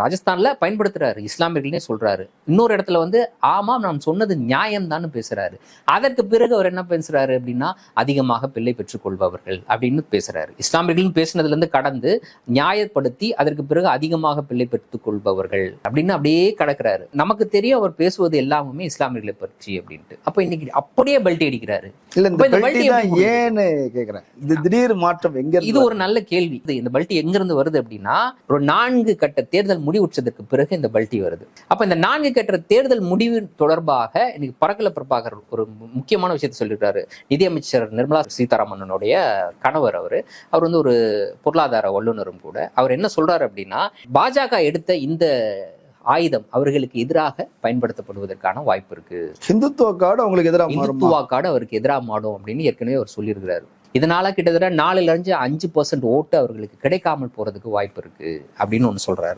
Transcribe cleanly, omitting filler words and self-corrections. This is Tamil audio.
ராஜஸ்தான்ல பயன்படுத்துறாரு, இஸ்லாமியர்களே சொல்றாரு. இன்னொரு இடத்துல வந்து ஆமாம் நான் சொன்னது நியாயம் தான் பேசுறாரு. அதற்கு பிறகு அவர் என்ன பேசுறாரு அப்படின்னா, அதிகமாக பிள்ளை பெற்றுக் கொள்பவர்கள் அப்படின்னு பேசுறாரு. இஸ்லாமியர்கள் பேசுனதுல இருந்து கடந்து நியாயப்படுத்தி அதற்கு பிறகு அதிகமாக பிள்ளை பெற்றுக் கொள்பவர்கள் அப்படின்னு அப்படியே கடக்கிறாரு. நமக்கு தெரியும் அவர் பேசுவது எல்லாமே இஸ்லாமியர்களை பற்றி அப்படின்ட்டு. அப்ப இன்னைக்கு அப்படியே பெல்ட் அடிக்கிறாரு. இல்ல இந்த பெல்ட் தான் ஏன்னு கேக்குறேன். இது திடீர் மாற்றம் எங்க? இது ஒரு நல்ல கேள்வி. இந்த பல்டி எங்க இருந்து வருது அப்படின்னா, ஒரு 4 கட்ட தேர்தல் முடிவுற்றதற்கு பிறகு இந்த பல்டி வருது. அப்ப இந்த 4 கட்ட தேர்தல் முடிவு தொடர்பாக இன்னைக்கு பரக்கல பிரபாகர் ஒரு முக்கியமான விஷயத்தை சொல்லியிருக்காரு. நிதியமைச்சர் நிர்மலா சீதாராமனுடைய கணவர் அவர் வந்து ஒரு பொருளாதார வல்லுநரும் கூட. அவர் என்ன சொல்றாரு அப்படின்னா, பாஜக எடுத்த இந்த ஆயுதம் அவர்களுக்கு எதிராக பயன்படுத்தப்படுவதற்கான வாய்ப்பு இருக்கு. ஹிந்துத்துவ கார்டு அவங்களுக்கு எதிராக, இந்துத்துவா கார்டு அவருக்கு எதிராக மாடும் அப்படின்னு ஏற்கனவே அவர் சொல்லியிருக்கிறாரு. இதனால கிட்டத்தட்ட 4-5% ஓட்டு அவர்களுக்கு கிடைக்காமல் போறதுக்கு வாய்ப்பு இருக்கு அப்படின்னு ஒண்ணு சொல்றாரு.